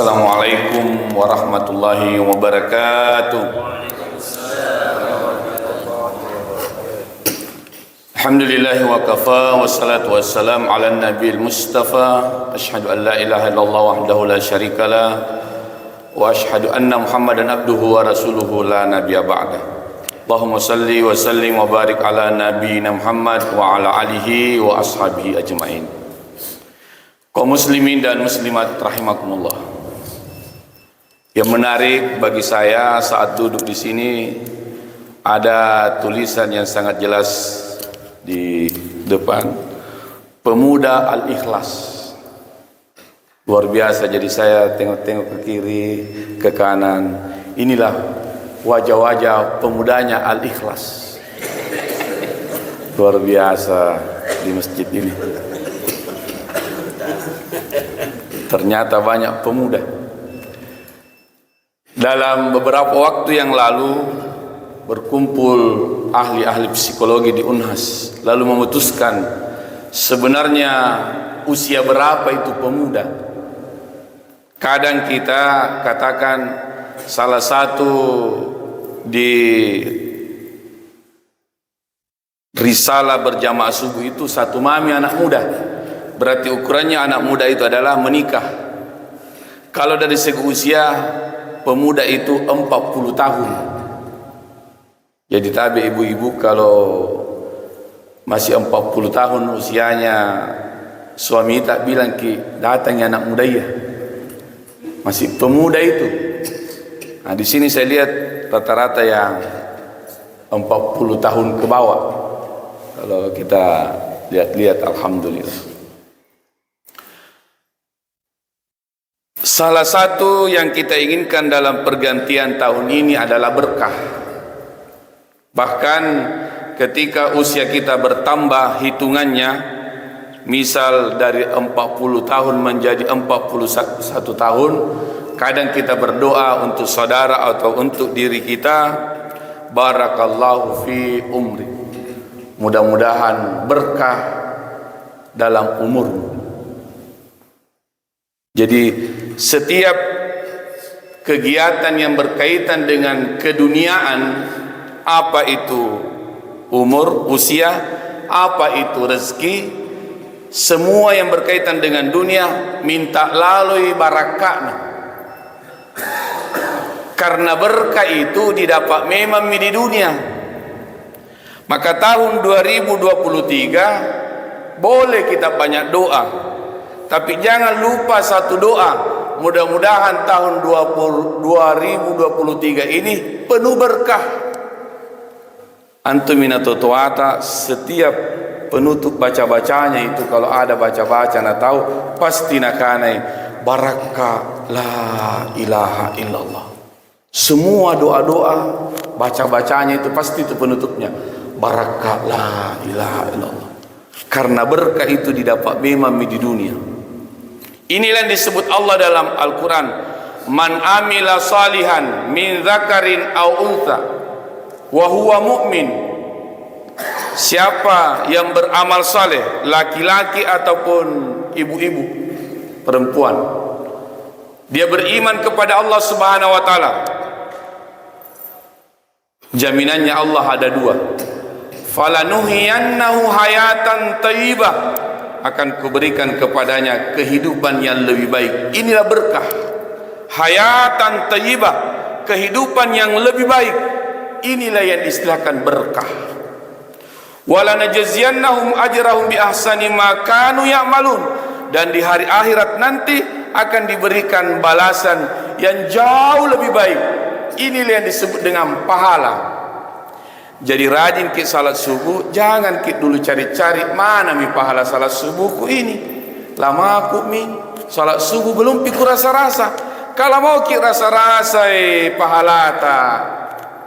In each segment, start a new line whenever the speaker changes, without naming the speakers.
Assalamualaikum warahmatullahi wabarakatuh. Alhamdulillahi wa kafa, wassalatu wassalam ala nabiyil mustafa. Asyhadu an la ilaha illallah wahdahu la syarikalah, wa asyhadu anna muhammadan abduhu wa rasuluhu la nabiyya ba'dah. Allahumma salli wa sallim wa barik ala nabiyyina Muhammad wa ala alihi wa ashabihi ajma'in. Kaum muslimin dan muslimat rahimakumullah. Yang menarik bagi saya saat duduk di sini ada tulisan yang sangat jelas di depan, Pemuda Al-Ikhlas. Luar biasa, jadi saya tengok-tengok ke kiri, ke kanan. Inilah wajah-wajah pemudanya Al-Ikhlas. Luar biasa di masjid ini. Ternyata banyak pemuda. Dalam beberapa waktu yang lalu berkumpul ahli-ahli psikologi di Unhas, lalu memutuskan sebenarnya usia berapa itu pemuda. Kadang kita katakan salah satu di risalah berjamaah subuh itu satu mami anak muda. Berarti ukurannya anak muda itu adalah menikah. Kalau dari segi usia, pemuda itu 40 tahun. Jadi tabi ibu-ibu kalau masih 40 tahun usianya, suami tak bilang ki datangnya anak muda ya. Masih pemuda itu. Nah, di sini saya lihat rata-rata yang 40 tahun ke bawah. Kalau kita lihat-lihat, alhamdulillah. Salah satu yang kita inginkan dalam pergantian tahun ini adalah berkah. Bahkan ketika usia kita bertambah hitungannya, misal dari 40 tahun menjadi 41 tahun, kadang kita berdoa untuk saudara atau untuk diri kita, barakallahu fi umri, mudah-mudahan berkah dalam umurmu. Jadi setiap kegiatan yang berkaitan dengan keduniaan, apa itu umur, usia, apa itu rezeki, semua yang berkaitan dengan dunia, minta lalui barakahnya. Karena berkah itu didapat memang di dunia. Maka tahun 2023 boleh kita banyak doa, tapi jangan lupa satu doa. Mudah-mudahan tahun 2023 ini penuh berkah. Antum minatotoata, setiap penutup baca-bacanya itu kalau ada baca-baca na tahu pasti nakanai barakah la ilaha illallah. Semua doa-doa baca-bacanya itu pasti itu penutupnya barakah la ilaha illallah. Karena berkah itu didapat memang di dunia. Inilah yang disebut Allah dalam Al-Quran, man amila salihan min dzakarin au untha wa huwa mu'min. Siapa yang beramal saleh, laki-laki ataupun ibu-ibu, perempuan, dia beriman kepada Allah Subhanahu wa taala, jaminannya Allah ada dua. Falanuhiyannahu hayatan thayyibah, akan kuberikan kepadanya kehidupan yang lebih baik. Inilah berkah. Hayatan thayyibah, kehidupan yang lebih baik. Inilah yang diistilahkan berkah. Walanajziyannahum ajrahum bi ahsani ma kanu ya'malun, dan di hari akhirat nanti akan diberikan balasan yang jauh lebih baik. Inilah yang disebut dengan pahala. Jadi rajin ki salat subuh, jangan ki dulu cari-cari mana mi pahala salat subuhku ini. Lama aku mi salat subuh belum piku rasa-rasa. Kalau mau ki rasa-rasa pahala ta,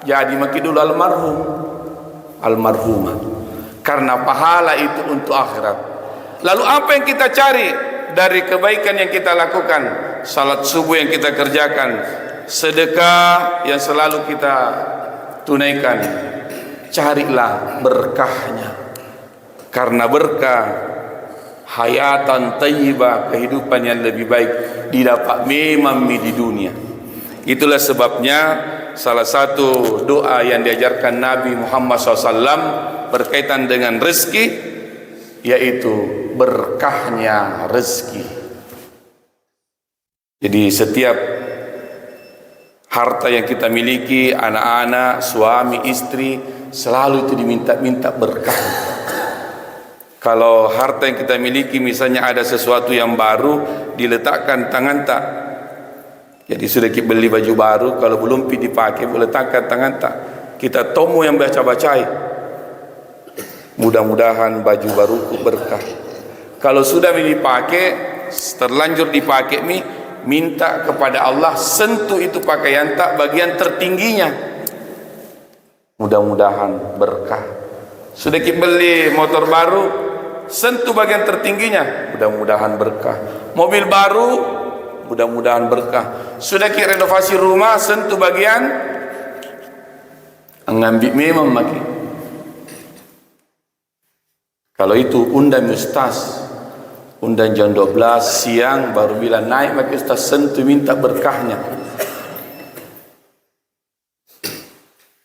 jadi maki dulu almarhumah. Karena pahala itu untuk akhirat. Lalu apa yang kita cari dari kebaikan yang kita lakukan? Salat subuh yang kita kerjakan, sedekah yang selalu kita tunaikan. Carilah berkahnya, karena berkah hayatan tayyibah, kehidupan yang lebih baik didapat memang di dunia. Itulah sebabnya salah satu doa yang diajarkan Nabi Muhammad SAW berkaitan dengan rezeki, yaitu berkahnya rezeki. Jadi setiap harta yang kita miliki, anak-anak, suami, istri, selalu itu diminta-minta berkah. Kalau harta yang kita miliki misalnya ada sesuatu yang baru, diletakkan tangan tak. Jadi sudah kita beli baju baru, kalau belum dipakai, letakkan tangan tak. Kita tomo yang baca-bacai. Mudah-mudahan baju baru berkah. Kalau sudah dipakai, terlanjur dipakai minta kepada Allah sentuh itu pakaian tak bagian tertingginya. Mudah-mudahan berkah. Sudah kita beli motor baru, sentuh bagian tertingginya, mudah-mudahan berkah. Mobil baru, mudah-mudahan berkah. Sudah kita renovasi rumah, sentuh bagian ngambil memang makin. Kalau itu undang ustaz, undang jam 12 siang baru bila naik maka ustaz sentuh minta berkahnya.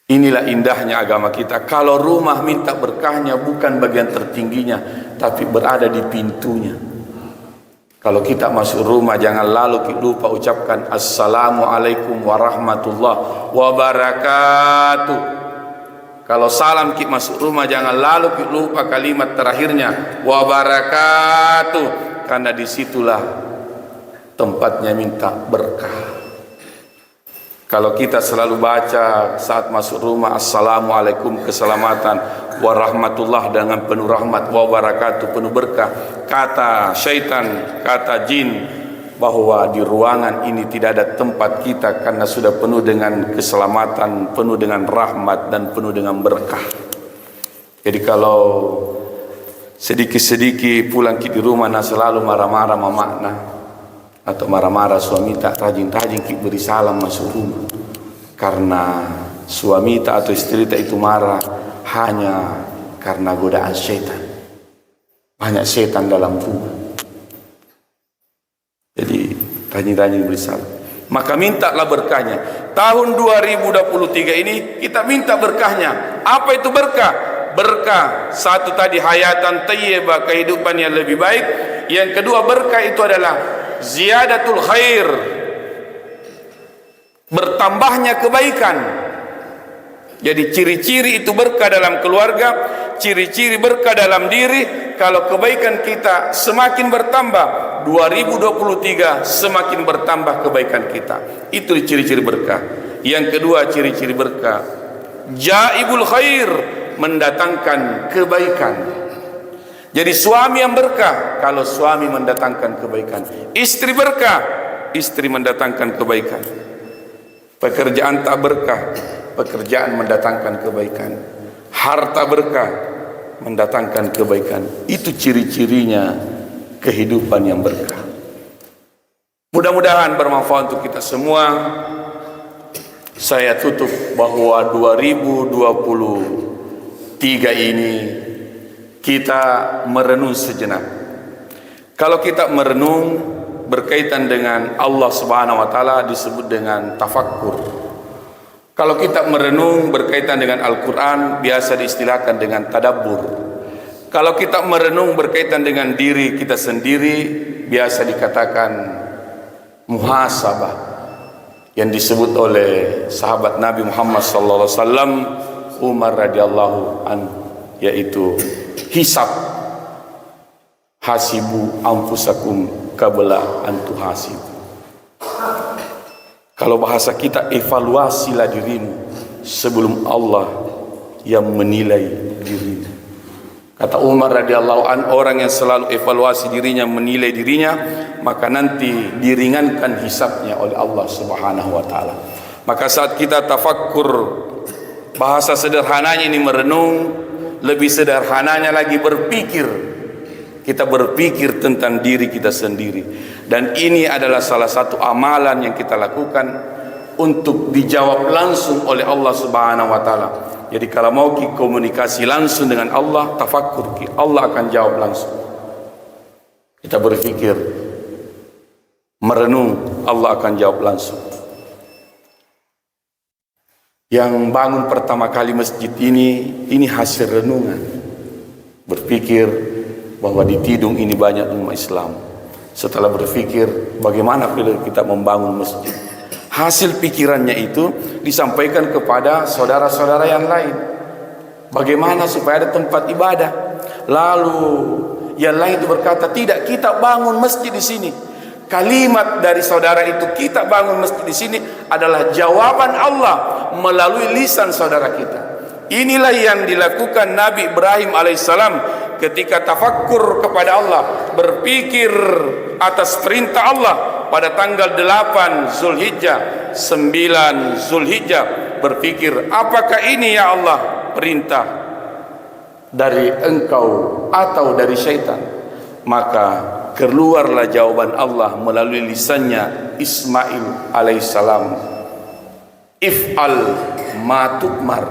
Inilah indahnya agama kita. Kalau rumah minta berkahnya bukan bagian tertingginya, tapi berada di pintunya. Kalau kita masuk rumah jangan lalu kita lupa ucapkan Assalamualaikum warahmatullahi wabarakatuh. Kalau salam kita masuk rumah jangan lalu kita lupa kalimat terakhirnya wabarakatuh, karena disitulah tempatnya minta berkah. Kalau kita selalu baca saat masuk rumah Assalamualaikum, keselamatan, warahmatullah dengan penuh rahmat, wabarakatuh penuh berkah, kata syaitan, kata jin bahwa di ruangan ini tidak ada tempat kita karena sudah penuh dengan keselamatan, penuh dengan rahmat dan penuh dengan berkah. Jadi kalau sedikit-sedikit pulang kita di rumah selalu marah-marah mamakna atau marah-marah suami tak, rajin-rajin kita beri salam masuk rumah, karena suami tak atau istri tak itu marah hanya karena godaan syaitan. Banyak syaitan dalam rumah. Jadi rajin-rajin beri salam. Maka mintalah berkahnya. Tahun 2023 ini kita minta berkahnya. Apa itu berkah? Berkah satu tadi hayatan thayyibah, kehidupan yang lebih baik. Yang kedua berkah itu adalah ziyadatul khair, bertambahnya kebaikan. Jadi ciri-ciri itu berkah dalam keluarga, ciri-ciri berkah dalam diri. Kalau kebaikan kita semakin bertambah, 2023 semakin bertambah kebaikan kita. Itu ciri-ciri berkah. Yang kedua ciri-ciri berkah, jaibul khair, mendatangkan kebaikan. Jadi suami yang berkah kalau suami mendatangkan kebaikan, istri berkah, istri mendatangkan kebaikan. Pekerjaan tak berkah, pekerjaan mendatangkan kebaikan. Harta berkah, mendatangkan kebaikan. Itu ciri-cirinya kehidupan yang berkah. Mudah-mudahan bermanfaat untuk kita semua. Saya tutup bahwa 2023 ini kita merenung sejenak. Kalau kita merenung berkaitan dengan Allah Subhanahu wa taala disebut dengan tafakkur. Kalau kita merenung berkaitan dengan Al-Quran biasa diistilahkan dengan tadabbur. Kalau kita merenung berkaitan dengan diri kita sendiri biasa dikatakan muhasabah, yang disebut oleh sahabat Nabi Muhammad SAW Umar radhiyallahu anhu, yaitu hisab, hasibu anfusakum qabla an tuhasibu. Kalau bahasa kita, evaluasilah dirimu sebelum Allah yang menilai dirimu. Kata Umar radhiyallahu an, orang yang selalu evaluasi dirinya, menilai dirinya, maka nanti diringankan hisabnya oleh Allah Subhanahu wa taala. Maka saat kita tafakkur, bahasa sederhananya ini merenung, lebih sederhananya lagi berpikir. Kita berpikir tentang diri kita sendiri, dan ini adalah salah satu amalan yang kita lakukan untuk dijawab langsung oleh Allah Subhanahu wa taala. Jadi kalau mau komunikasi langsung dengan Allah, tafakkur, Allah akan jawab langsung. Kita berpikir, merenung, Allah akan jawab langsung. Yang bangun pertama kali masjid ini hasil renungan. Berpikir bahwa di Tidung ini banyak umat Islam. Setelah berpikir bagaimana bila kita membangun masjid, hasil pikirannya itu disampaikan kepada saudara-saudara yang lain. Bagaimana supaya ada tempat ibadah. Lalu yang lain itu berkata, tidak, kita bangun masjid di sini. Kalimat dari saudara itu, kita bangun masjid di sini, adalah jawaban Allah melalui lisan saudara kita. Inilah yang dilakukan Nabi Ibrahim alaihissalam ketika tafakkur kepada Allah, berpikir atas perintah Allah pada tanggal 8 Zulhijjah, 9 Zulhijjah, berpikir, apakah ini ya Allah perintah dari engkau atau dari syaitan? Maka keluarlah jawaban Allah melalui lisannya Ismail alaihissalam, if'al ma tu'mar,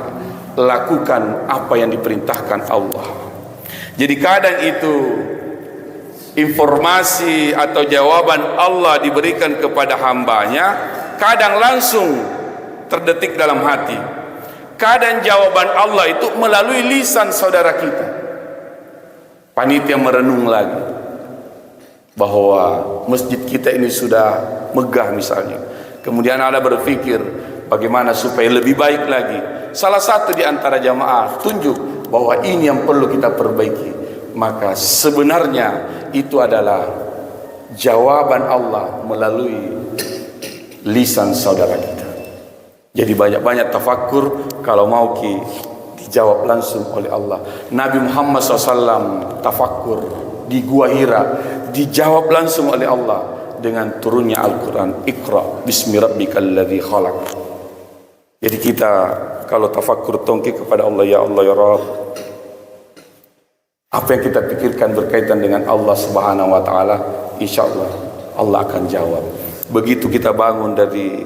lakukan apa yang diperintahkan Allah. Jadi kadang itu informasi atau jawaban Allah diberikan kepada hambanya, kadang langsung terdetik dalam hati, kadang jawaban Allah itu melalui lisan saudara kita. Panitia merenung lagi bahwa masjid kita ini sudah megah misalnya, kemudian ada berpikir bagaimana supaya lebih baik lagi. Salah satu di antara jamaah tunjuk bahwa ini yang perlu kita perbaiki, maka sebenarnya itu adalah jawaban Allah melalui lisan saudara kita. Jadi banyak-banyak tafakkur kalau mau dijawab langsung oleh Allah. Nabi Muhammad SAW tafakkur di Gua Hira, dijawab langsung oleh Allah dengan turunnya Al-Quran, Iqra bismi rabbikal ladzi khalaq. Jadi kita kalau tafakkur tongki kepada Allah, ya Allah ya Rabb, apa yang kita pikirkan berkaitan dengan Allah Subhanahu wa taala, insyaallah Allah akan jawab. Begitu kita bangun dari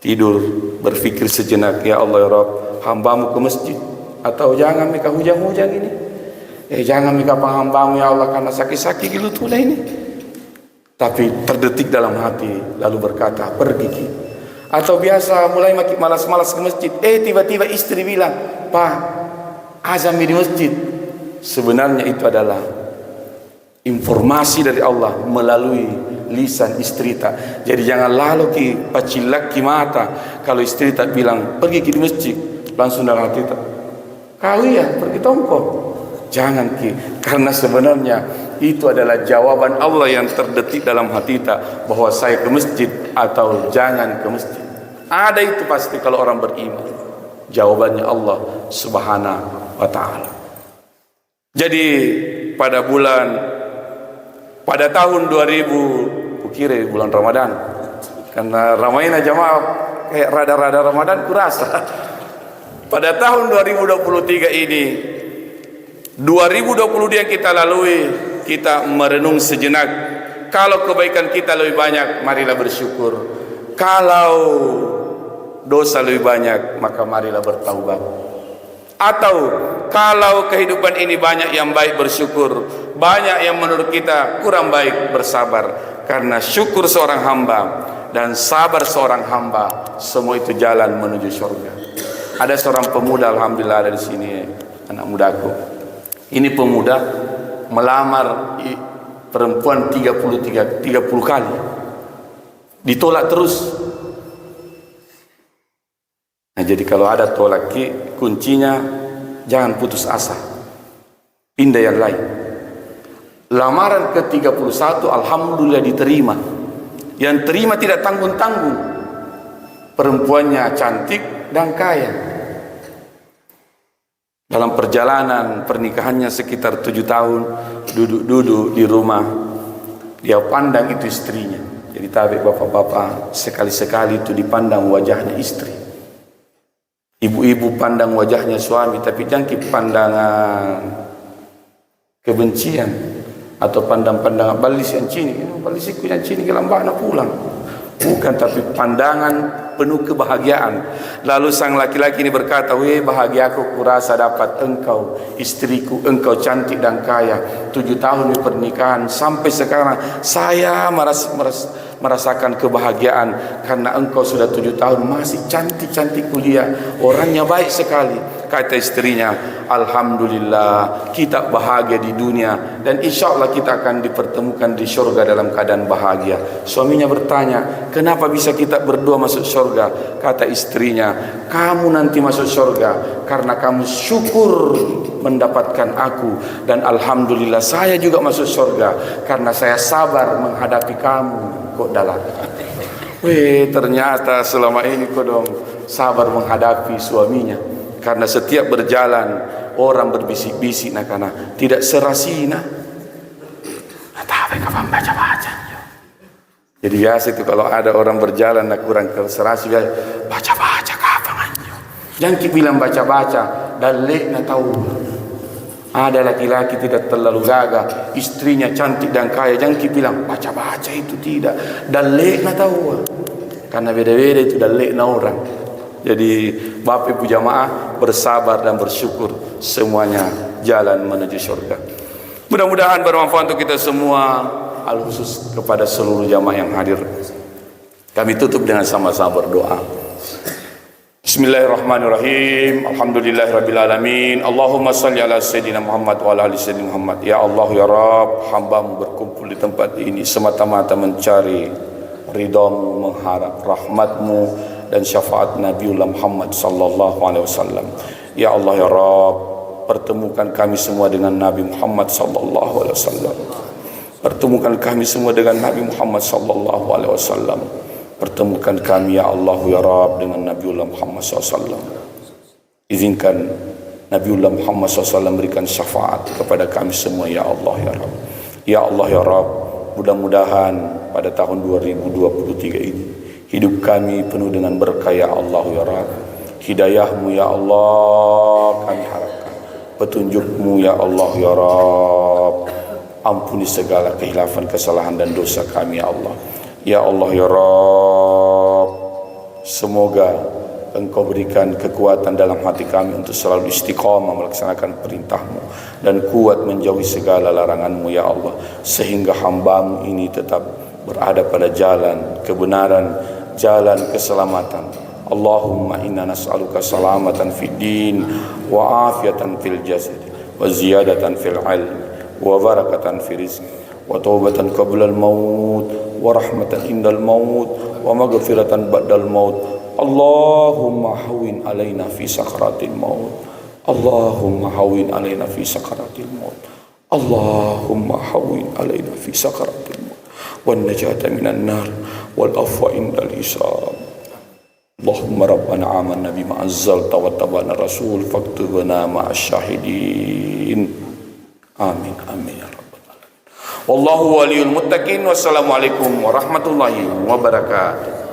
tidur, berpikir sejenak, ya Allah ya Rabb, hambamu ke masjid, atau jangan mereka hujan-hujan ini, jangan mereka hambamu ya Allah karena sakit-sakit gitu tulah ini, tapi terdetik dalam hati lalu berkata pergi ki. Atau biasa mulai malas-malas ke masjid, tiba-tiba istri bilang, Pak, azan di masjid. Sebenarnya itu adalah informasi dari Allah melalui lisan istri tak. Jadi jangan lalu ki pacilak ki mata kalau istri tak bilang pergi ki di masjid, langsung dalam hati tak, kau ya pergi tongkol. Jangan ki, karena sebenarnya itu adalah jawaban Allah yang terdetik dalam hati tak, bahwa saya ke masjid atau jangan ke masjid. Ada itu pasti kalau orang beriman, jawabannya Allah Subhanahu wa ta'ala. Jadi pada tahun 2000, kukira bulan Ramadan, karena ramainya jamaah kayak rada-rada Ramadan kurasa. Pada tahun 2023 ini, 2022 yang kita lalui, kita merenung sejenak. Kalau kebaikan kita lebih banyak, marilah bersyukur. Kalau dosa lebih banyak, maka marilah bertaubat. Atau kalau kehidupan ini banyak yang baik, bersyukur. Banyak yang menurut kita kurang baik, bersabar. Karena syukur seorang hamba dan sabar seorang hamba, semua itu jalan menuju surga. Ada seorang pemuda, alhamdulillah ada di sini, anak mudaku. Ini pemuda melamar perempuan 30 kali, ditolak terus. Nah, jadi kalau ada tolak, kuncinya jangan putus asa, pindah yang lain. Lamaran ke-31 alhamdulillah diterima. Yang terima tidak tanggung-tanggung, perempuannya cantik dan kaya. Dalam perjalanan pernikahannya sekitar 7 tahun, duduk-duduk di rumah, dia pandang itu istrinya. Jadi tabi bapak-bapak, sekali-sekali itu dipandang wajahnya istri. Ibu-ibu pandang wajahnya suami, tapi jangan pandangan kebencian atau pandang-pandangan balis yang cini, balis ikut yang cini kelambak nak pulang. bukan, tapi pandangan penuh kebahagiaan. Lalu sang laki-laki ini berkata, weh bahagiaku, kurasa dapat engkau istriku, engkau cantik dan kaya. 7 tahun di pernikahan, sampai sekarang saya merasakan kebahagiaan karena engkau sudah 7 tahun masih cantik-cantik kuliah, orangnya baik sekali. Kata istrinya, alhamdulillah kita bahagia di dunia dan insya Allah kita akan dipertemukan di surga dalam keadaan bahagia. Suaminya bertanya, kenapa bisa kita berdua masuk surga? Kata istrinya, kamu nanti masuk surga karena kamu syukur mendapatkan aku, dan alhamdulillah saya juga masuk surga karena saya sabar menghadapi kamu. Kok dalam? Weh, ternyata selama ini kok dong sabar menghadapi suaminya. Karena setiap berjalan orang berbisik-bisik nak karena tidak serasina. Tapi kapan baca-baca. Jadi biasa itu kalau ada orang berjalan nak kurang serasi, baca-baca kapan anjo. Jangan bilang baca-baca dan lek na tahu. Ada laki-laki tidak terlalu gagah, istrinya cantik dan kaya, jangan bilang baca-baca itu tidak. Dan lek na tahu. Karena beda-beda itu dan lek na orang. Jadi Bapak Ibu jamaah bersabar dan bersyukur, semuanya jalan menuju surga. Mudah-mudahan bermanfaat untuk kita semua, al khusus kepada seluruh jamaah yang hadir. Kami tutup dengan sama-sama berdoa. Bismillahirrahmanirrahim. Alhamdulillahirabbil alamin. Allahumma shalli ala sayyidina Muhammad wa ala ali sayyidina Muhammad. Ya Allah ya Rabb, hamba-Mu berkumpul di tempat ini semata-mata mencari ridha-Mu, mengharap rahmat-Mu dan syafaat Nabiullah Muhammad sallallahu alaihi wasallam. Ya Allah ya Rabb, pertemukan kami semua dengan Nabi Muhammad sallallahu alaihi wasallam. Pertemukan kami semua dengan Nabi Muhammad sallallahu alaihi wasallam. Pertemukan kami ya Allah ya Rabb dengan Nabiullah Muhammad SAW. Izinkan Nabiullah Muhammad SAW berikan syafaat kepada kami semua ya Allah ya Rabb. Ya Allah ya Rabb, mudah-mudahan pada tahun 2023 ini hidup kami penuh dengan berkah ya Allah ya Rabb. Hidayah-Mu ya Allah kami harapkan. Petunjuk-Mu ya Allah ya Rabb. Ampuni segala kehilafan, kesalahan dan dosa kami ya Allah. Ya Allah ya Rabb, semoga Engkau berikan kekuatan dalam hati kami untuk selalu istiqamah melaksanakan perintah-Mu dan kuat menjauhi segala larangan-Mu ya Allah, sehingga hamba-Mu ini tetap berada pada jalan kebenaran, jalan keselamatan. Allahumma inna nas'aluka salamatan fid din wa afiatan fil jasad wa ziyadatan fil ilm wa barakatan fil rizq wa taubatan qabla al-maut wa rahmatan indal maut wa maghfiratan ba'dal maut. Allahumma hawwin alaina fi sakaratil maut. Allahumma hawwin alaina fi sakaratil maut. Allahumma hawwin alaina fi sakaratil maut wan najata minan nar wal afwa indal hisab. Allahumma rabbana amanna bima anzalta wa tabana rasul faktubna ma'asy syahidin. Amin amin ya rabbal alamin. Wallahu waliyul muttaqin. Wassalamualaikum warahmatullahi wabarakatuh.